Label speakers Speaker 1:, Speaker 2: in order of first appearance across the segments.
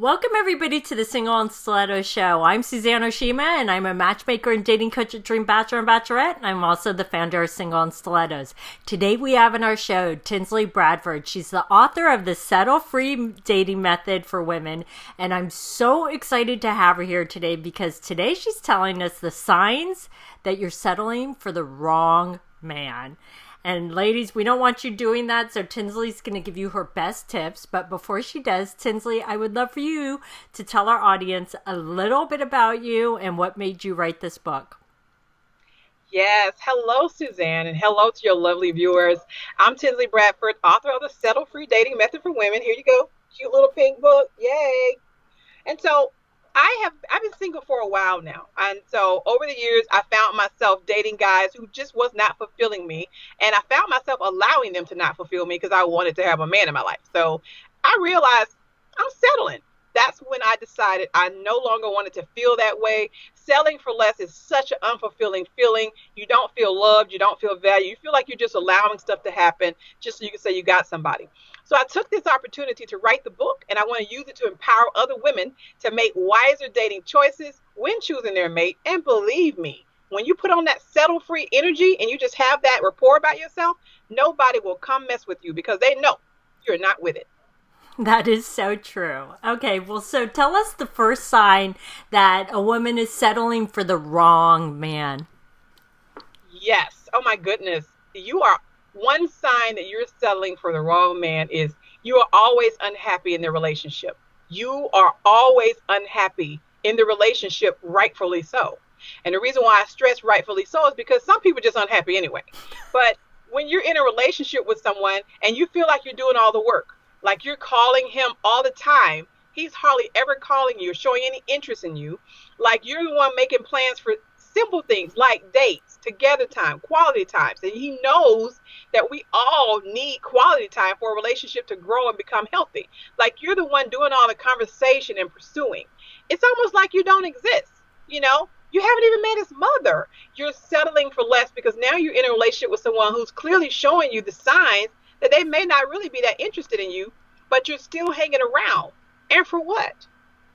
Speaker 1: Welcome everybody to the Single and Stiletto Show. I'm Suzanne Oshima and I'm a matchmaker and dating coach at Dream Bachelor and Bachelorette, and I'm also the founder of Single and Stilettos. Today we have in our show Tinzley Bradford. She's the author of the Settle-Free Dating Method for Women, and I'm so excited to have her here today because today she's telling us the signs that you're settling for the wrong man. And ladies, we don't want you doing that, so Tinzley's going to give you her best tips. But before she does, Tinzley, I would love for you to tell our audience a little bit about you and what made you write this book.
Speaker 2: Yes. Hello, Suzanne, and hello to your lovely viewers. I'm Tinzley Bradford, author of the Settle-Free Dating Method for Women. Here you go. Cute little pink book. Yay. And so I've been single for a while now. And so over the years, I found myself dating guys who just was not fulfilling me. And I found myself allowing them to not fulfill me because I wanted to have a man in my life. So I realized I'm settling. That's when I decided I no longer wanted to feel that way. Settling for less is such an unfulfilling feeling. You don't feel loved. You don't feel valued. You feel like you're just allowing stuff to happen just so you can say you got somebody. So I took this opportunity to write the book, and I want to use it to empower other women to make wiser dating choices when choosing their mate. And believe me, when you put on that settle-free energy and you just have that rapport about yourself, nobody will come mess with you because they know you're not with it.
Speaker 1: That is so true. Okay, well, so tell us the first sign that a woman is settling for the wrong man.
Speaker 2: Yes. Oh, my goodness. One sign that you're settling for the wrong man is you are always unhappy in the relationship. You are always unhappy in the relationship, rightfully so. And the reason why I stress rightfully so is because some people are just unhappy anyway. But when you're in a relationship with someone and you feel like you're doing all the work, like you're calling him all the time, he's hardly ever calling you or showing any interest in you, like you're the one making plans for simple things like dates, together time, quality times. And he knows that we all need quality time for a relationship to grow and become healthy. Like you're the one doing all the conversation and pursuing. It's almost like you don't exist. You haven't even met his mother. You're settling for less because now you're in a relationship with someone who's clearly showing you the signs that they may not really be that interested in you, but you're still hanging around. And for what?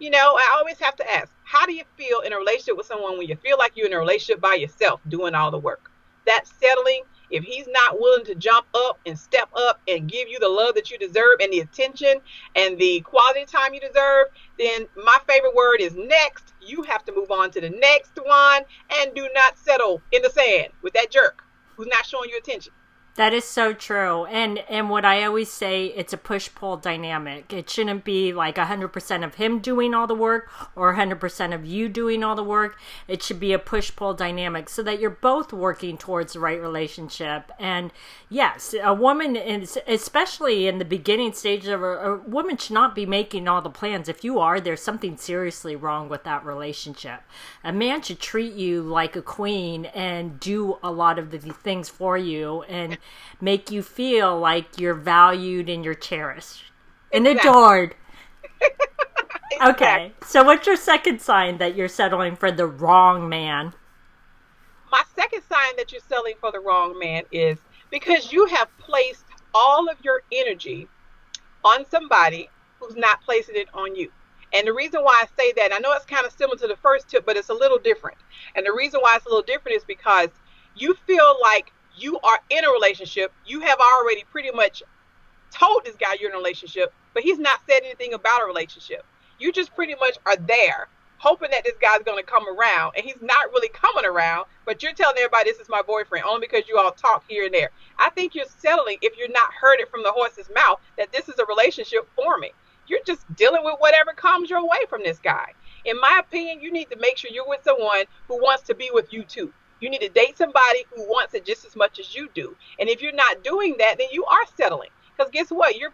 Speaker 2: I always have to ask, how do you feel in a relationship with someone when you feel like you're in a relationship by yourself doing all the work? That's settling. If he's not willing to jump up and step up and give you the love that you deserve and the attention and the quality time you deserve, then my favorite word is next. You have to move on to the next one and do not settle in the sand with that jerk who's not showing you attention.
Speaker 1: That is so true. And what I always say, it's a push-pull dynamic. It shouldn't be like 100% of him doing all the work or 100% of you doing all the work. It should be a push-pull dynamic so that you're both working towards the right relationship. And yes, a woman, especially in the beginning stages of a woman should not be making all the plans. If you are, there's something seriously wrong with that relationship. A man should treat you like a queen and do a lot of the things for you and make you feel like you're valued and you're cherished and adored.
Speaker 2: Exactly.
Speaker 1: Okay, so what's your second sign that you're settling for the wrong man?
Speaker 2: My second sign that you're settling for the wrong man is because you have placed all of your energy on somebody who's not placing it on you. And the reason why I say that, I know it's kind of similar to the first tip, but it's a little different. And the reason why it's a little different is because you feel like you are in a relationship. You have already pretty much told this guy you're in a relationship, but he's not said anything about a relationship. You just pretty much are there hoping that this guy's going to come around, and he's not really coming around, but you're telling everybody this is my boyfriend only because you all talk here and there. I think you're settling if you're not heard it from the horse's mouth that this is a relationship forming. You're just dealing with whatever comes your way from this guy. In my opinion, you need to make sure you're with someone who wants to be with you too. You need to date somebody who wants it just as much as you do. And if you're not doing that, then you are settling. Because guess what? You're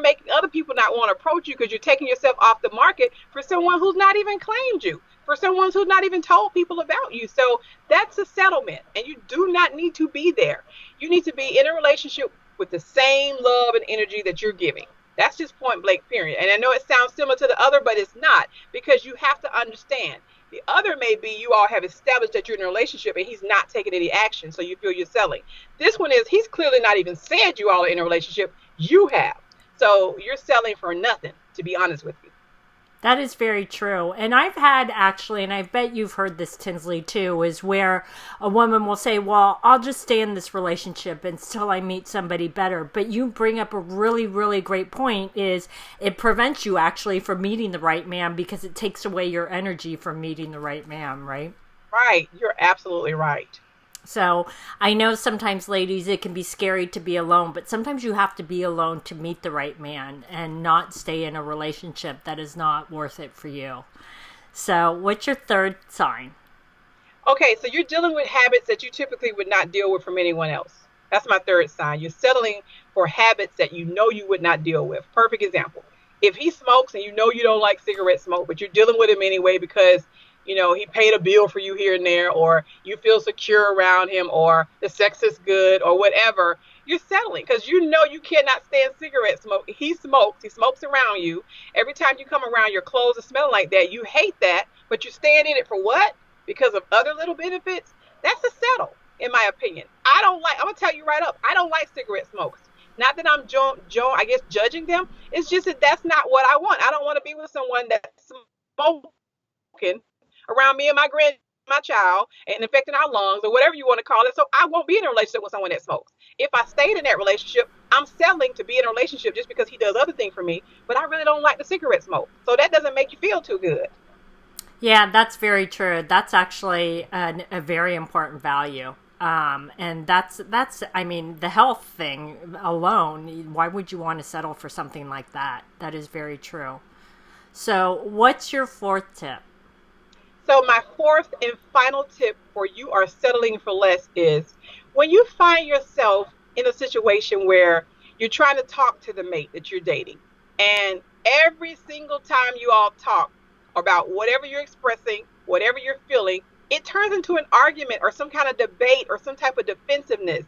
Speaker 2: making other people not want to approach you because you're taking yourself off the market for someone who's not even claimed you, for someone who's not even told people about you. So that's a settlement, and you do not need to be there. You need to be in a relationship with the same love and energy that you're giving. That's just point blank, period. And I know it sounds similar to the other, but it's not, because you have to understand. The other may be you all have established that you're in a relationship and he's not taking any action, so you feel you're selling. This one is he's clearly not even said you all are in a relationship. You have. So you're selling for nothing, to be honest with you.
Speaker 1: That is very true. And I've had actually, and I bet you've heard this, Tinzley, too, is where a woman will say, well, I'll just stay in this relationship until I meet somebody better. But you bring up a really, really great point is it prevents you actually from meeting the right man because it takes away your energy from meeting the right man, right?
Speaker 2: Right. You're absolutely right.
Speaker 1: So I know sometimes, ladies, it can be scary to be alone, but sometimes you have to be alone to meet the right man and not stay in a relationship that is not worth it for you. So what's your third sign?
Speaker 2: Okay, so you're dealing with habits that you typically would not deal with from anyone else. That's my third sign. You're settling for habits that you know you would not deal with. Perfect example. If he smokes and you know you don't like cigarette smoke, but you're dealing with him anyway because he paid a bill for you here and there, or you feel secure around him, or the sex is good, or whatever, you're settling because you know you cannot stand cigarette smoke. He smokes around you. Every time you come around, your clothes are smelling like that. You hate that, but you're staying in it for what? Because of other little benefits. That's a settle, in my opinion. I'm gonna tell you right up, I don't like cigarette smokers. Not that I'm I guess judging them. It's just that that's not what I want. I don't want to be with someone that's smoking around me and my child and infecting our lungs or whatever you want to call it. So I won't be in a relationship with someone that smokes. If I stayed in that relationship, I'm settling to be in a relationship just because he does other things for me, but I really don't like the cigarette smoke. So that doesn't make you feel too good.
Speaker 1: Yeah, that's very true. That's actually a very important value. And that's, I mean, the health thing alone, why would you want to settle for something like that? That is very true. So what's your fourth tip?
Speaker 2: So my fourth and final tip for you are settling for less is when you find yourself in a situation where you're trying to talk to the mate that you're dating, and every single time you all talk about whatever you're expressing, whatever you're feeling, it turns into an argument or some kind of debate or some type of defensiveness.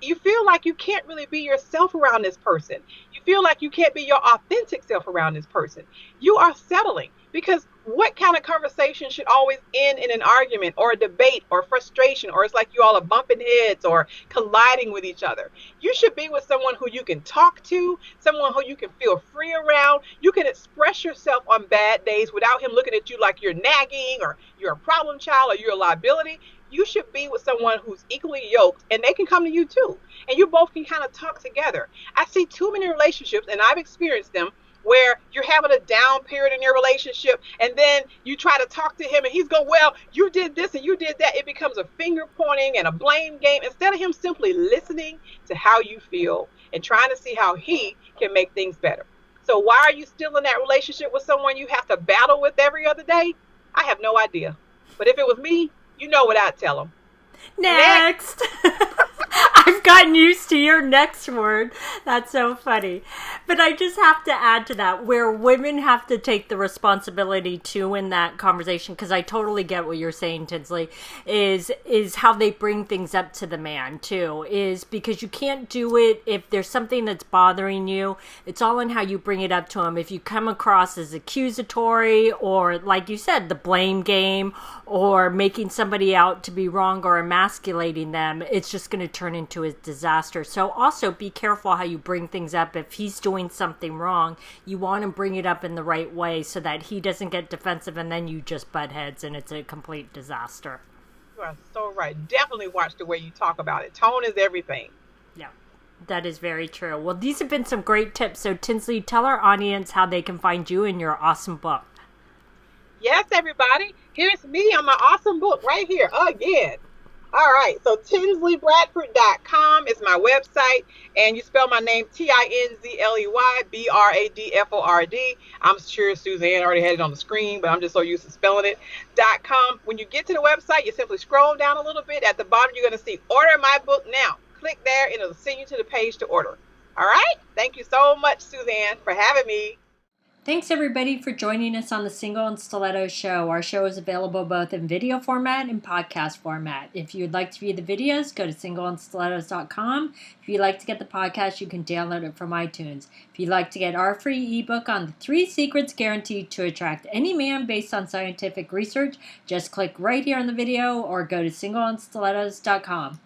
Speaker 2: You feel like you can't really be yourself around this person. You feel like you can't be your authentic self around this person. You are settling because what kind of conversation should always end in an argument or a debate or frustration, or it's like you all are bumping heads or colliding with each other? You should be with someone who you can talk to, someone who you can feel free around. You can express yourself on bad days without him looking at you like you're nagging or you're a problem child or you're a liability. You should be with someone who's equally yoked and they can come to you too. And you both can kind of talk together. I see too many relationships, and I've experienced them, where you're having a down period in your relationship and then you try to talk to him and he's going, well, you did this and you did that. It becomes a finger pointing and a blame game instead of him simply listening to how you feel and trying to see how he can make things better. So why are you still in that relationship with someone you have to battle with every other day? I have no idea. But if it was me, you know what I'd tell him.
Speaker 1: Next. I've gotten used to your next word. That's so funny. But I just have to add to that where women have to take the responsibility too in that conversation, because I totally get what you're saying, Tinzley, is how they bring things up to the man too, is because you can't do it if there's something that's bothering you. It's all in how you bring it up to him. If you come across as accusatory or, like you said, the blame game or making somebody out to be wrong or emasculating them, it's just going to turn into a disaster. So also be careful how you bring things up. If he's doing something wrong, you want to bring it up in the right way so that he doesn't get defensive and then you just butt heads and it's a complete disaster.
Speaker 2: You are so right. Definitely watch the way you talk about it. Tone is everything.
Speaker 1: Yeah, that is very true. Well, these have been some great tips. So Tinzley, tell our audience how they can find you and your awesome book.
Speaker 2: Yes, everybody. Here's me on my awesome book right here again. All right, so TinzleyBradford.com is my website, and you spell my name TinzleyBradford. I'm sure Suzanne already had it on the screen, but I'm just so used to spelling it. .com. When you get to the website, you simply scroll down a little bit. At the bottom, you're going to see Order My Book Now. Click there, and it'll send you to the page to order. All right? Thank you so much, Suzanne, for having me.
Speaker 1: Thanks everybody for joining us on the Single and Stiletto Show. Our show is available both in video format and podcast format. If you'd like to view the videos, go to singleandstilettos.com. If you'd like to get the podcast, you can download it from iTunes. If you'd like to get our free ebook on the 3 secrets guaranteed to attract any man based on scientific research, just click right here on the video or go to singleandstilettos.com.